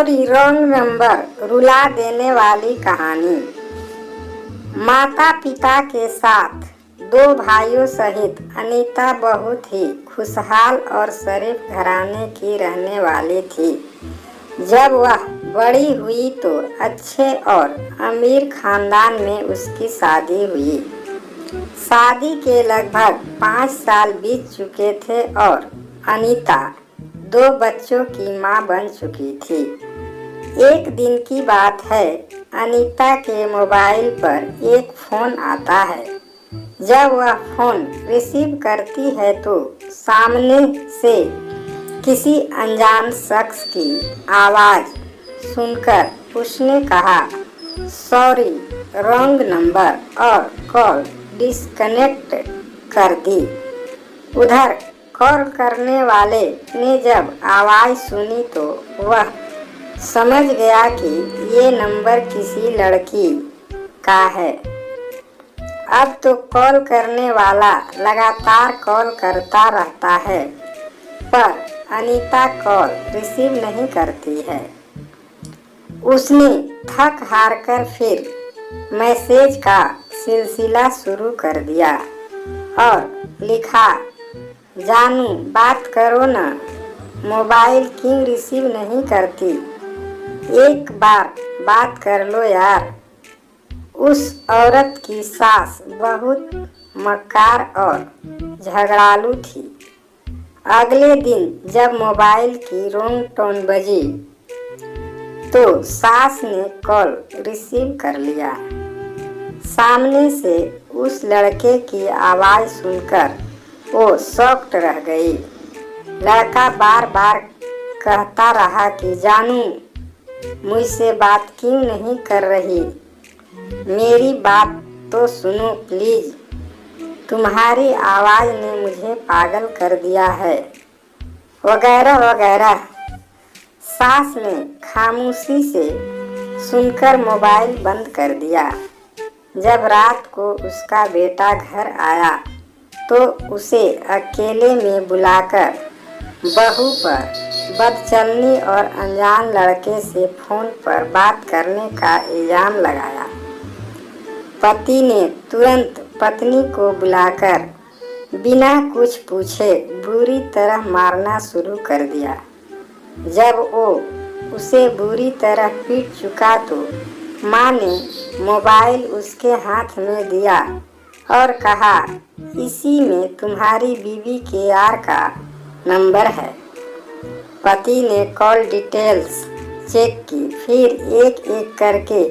Sorry wrong number रुला देने वाली कहानी। माता पिता के साथ दो भाइयों सहित अनीता बहुत ही खुशहाल और शरीफ घराने की रहने वाली थी। जब वह बड़ी हुई तो अच्छे और अमीर खानदान में उसकी शादी हुई। शादी के लगभग 5 साल बीत चुके थे और अनीता 2 बच्चों की मां बन चुकी थी। एक दिन की बात है, अनीता के मोबाइल पर एक फोन आता है। जब वह फोन रिसीव करती है तो सामने से किसी अनजान शख्स की आवाज़ सुनकर उसने कहा, सॉरी रॉन्ग नंबर, और कॉल डिस्कनेक्ट कर दी। उधर कॉल करने वाले ने जब आवाज़ सुनी तो वह समझ गया कि ये नंबर किसी लड़की का है। अब तो कॉल करने वाला लगातार कॉल करता रहता है, पर अनीता कॉल रिसीव नहीं करती है। उसने थक हार कर फिर मैसेज का सिलसिला शुरू कर दिया और लिखा, जानू बात करो ना, मोबाइल क्यों रिसीव नहीं करती, एक बार बात कर लो यार। उस औरत की सास बहुत मक्कार और झगड़ालू थी। अगले दिन जब मोबाइल की रिंगटोन बजी तो सास ने कॉल रिसीव कर लिया। सामने से उस लड़के की आवाज़ सुनकर वो शॉक्ड रह गई। लड़का बार बार कहता रहा कि जानू मुझसे बात क्यों नहीं कर रही, मेरी बात तो सुनो प्लीज़, तुम्हारी आवाज़ ने मुझे पागल कर दिया है, वगैरह वगैरह। सास ने खामोशी से सुनकर मोबाइल बंद कर दिया। जब रात को उसका बेटा घर आया तो उसे अकेले में बुलाकर बहू पर बदचलनी और अनजान लड़के से फोन पर बात करने का इल्ज़ाम लगाया। पति ने तुरंत पत्नी को बुलाकर बिना कुछ पूछे बुरी तरह मारना शुरू कर दिया। जब वो उसे बुरी तरह पीट चुका तो माँ ने मोबाइल उसके हाथ में दिया और कहा, इसी में तुम्हारी बीवी के यार का नंबर है। पति ने कॉल डिटेल्स चेक की, फिर एक एक करके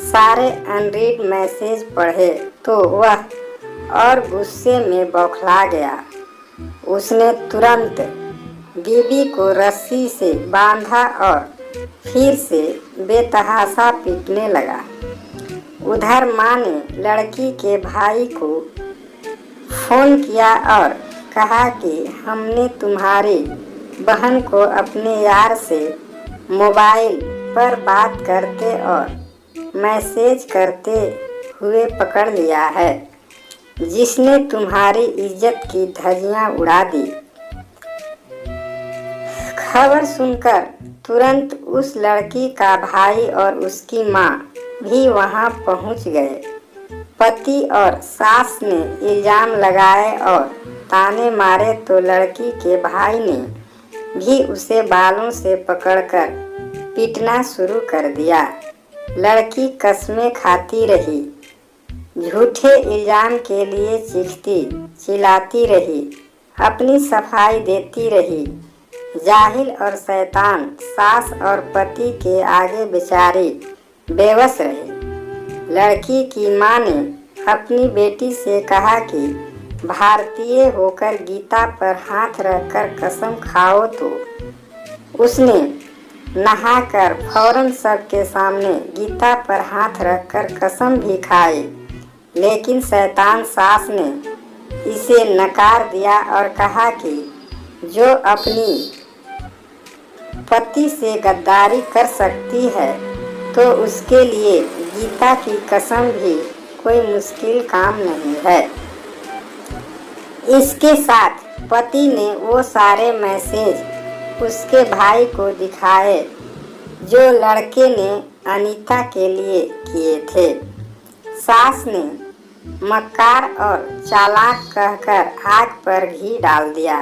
सारे अनरीड मैसेज पढ़े तो वह और गुस्से में बौखला गया। उसने तुरंत बीवी को रस्सी से बांधा और फिर से बेतहाशा पीटने लगा। उधर माँ ने लड़की के भाई को फ़ोन किया और कहा कि हमने तुम्हारी बहन को अपने यार से मोबाइल पर बात करते और मैसेज करते हुए पकड़ लिया है, जिसने तुम्हारी इज्जत की धज्जियां उड़ा दी। खबर सुनकर तुरंत उस लड़की का भाई और उसकी माँ भी वहां पहुंच गए। पति और सास ने इल्ज़ाम लगाए और ताने मारे तो लड़की के भाई ने भी उसे बालों से पकड़कर पीटना शुरू कर दिया। लड़की कस्में खाती रही, झूठे इल्ज़ाम के लिए चीखती चिल्लाती रही, अपनी सफाई देती रही। जाहिल और शैतान सास और पति के आगे बेचारी बेबस रही। लड़की की माँ ने अपनी बेटी से कहा कि भारतीय होकर गीता पर हाथ रखकर कसम खाओ तो उसने नहाकर फौरन सबके सामने गीता पर हाथ रखकर कसम भी खाई, लेकिन शैतान सास ने इसे नकार दिया और कहा कि जो अपनी पति से गद्दारी कर सकती है तो उसके लिए गीता की कसम भी कोई मुश्किल काम नहीं है। इसके साथ पति ने वो सारे मैसेज उसके भाई को दिखाए जो लड़के ने अनीता के लिए किए थे। सास ने मक्कार और चालाक कहकर आग पर घी डाल दिया।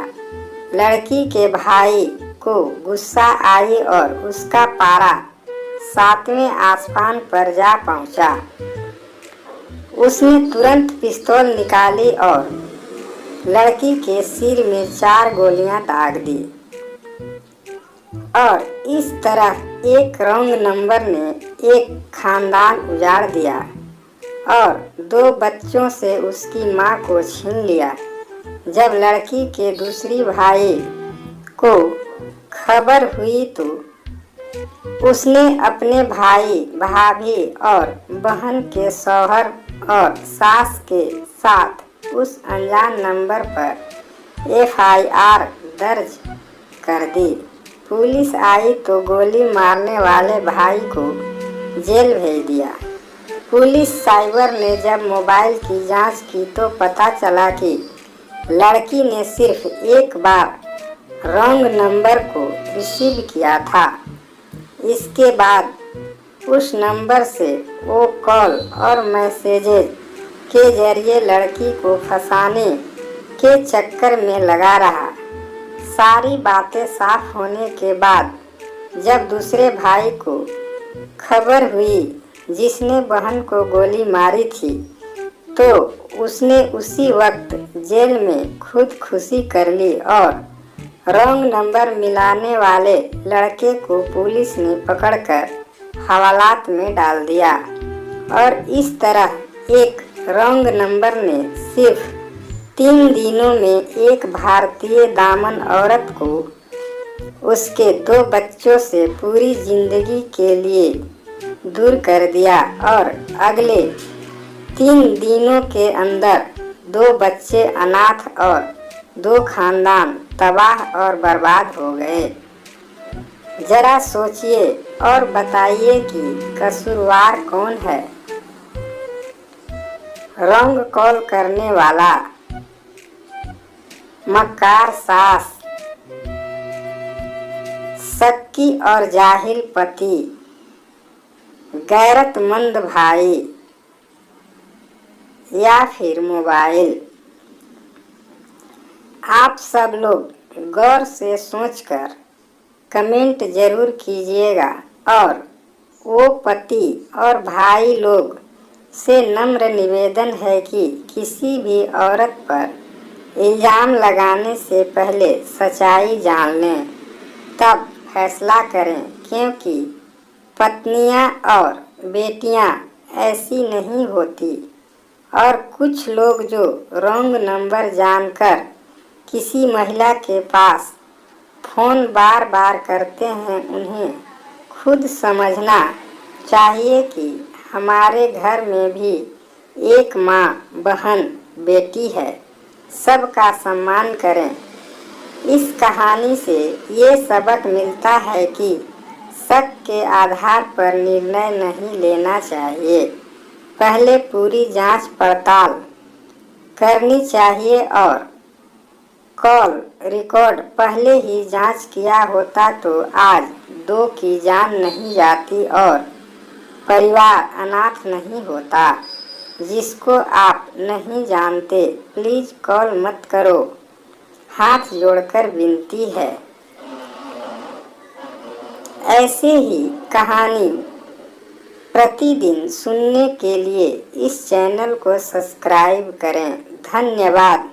लड़की के भाई को गुस्सा आई और उसका पारा 7वें आसमान पर जा पहुंचा। उसने तुरंत पिस्तौल निकाली और लड़की के सिर में 4 गोलियां दाग दी और इस तरह एक रॉन्ग नंबर ने एक खानदान उजाड़ दिया और 2 बच्चों से उसकी मां को छीन लिया। जब लड़की के दूसरी भाई को खबर हुई तो उसने अपने भाई, भाभी और बहन के शौहर और सास के साथ उस अनजान नंबर पर FIR दर्ज कर दी। पुलिस आई तो गोली मारने वाले भाई को जेल भेज दिया। पुलिस साइबर ने जब मोबाइल की जांच की तो पता चला कि लड़की ने सिर्फ एक बार रॉन्ग नंबर को रिसीव किया था। इसके बाद उस नंबर से वो कॉल और मैसेजेज के जरिए लड़की को फंसाने के चक्कर में लगा रहा। सारी बातें साफ होने के बाद जब दूसरे भाई को खबर हुई जिसने बहन को गोली मारी थी तो उसने उसी वक्त जेल में खुदकुशी कर ली और रॉन्ग नंबर मिलाने वाले लड़के को पुलिस ने पकड़कर हवालात में डाल दिया। और इस तरह एक रॉन्ग नंबर ने सिर्फ 3 दिनों में एक भारतीय दामन औरत को उसके 2 बच्चों से पूरी जिंदगी के लिए दूर कर दिया और अगले 3 दिनों के अंदर 2 बच्चे अनाथ और 2 खानदान तबाह और बर्बाद हो गए। जरा सोचिए और बताइए कि कसूरवार कौन है? रॉन्ग कॉल करने वाला, मक्कार सास, शक्की और जाहिल पति, गैरतमंद भाई या फिर मोबाइल? आप सब लोग गौर से सोचकर कमेंट जरूर कीजिएगा और वो पति और भाई लोग से नम्र निवेदन है कि किसी भी औरत पर इल्ज़ाम लगाने से पहले सच्चाई जान लें, तब फैसला करें, क्योंकि पत्नियां और बेटियां ऐसी नहीं होती। और कुछ लोग जो रॉन्ग नंबर जानकर किसी महिला के पास फ़ोन बार बार करते हैं, उन्हें खुद समझना चाहिए कि हमारे घर में भी एक माँ, बहन, बेटी है। सबका सम्मान करें। इस कहानी से ये सबक मिलता है कि शक के आधार पर निर्णय नहीं लेना चाहिए। पहले पूरी जांच पड़ताल करनी चाहिए और कॉल रिकॉर्ड पहले ही जांच किया होता तो आज 2 की जान नहीं जाती और परिवार अनाथ नहीं होता। जिसको आप नहीं जानते प्लीज़ कॉल मत करो, हाथ जोड़कर विनती है। ऐसे ही कहानी प्रतिदिन सुनने के लिए इस चैनल को सब्सक्राइब करें। धन्यवाद।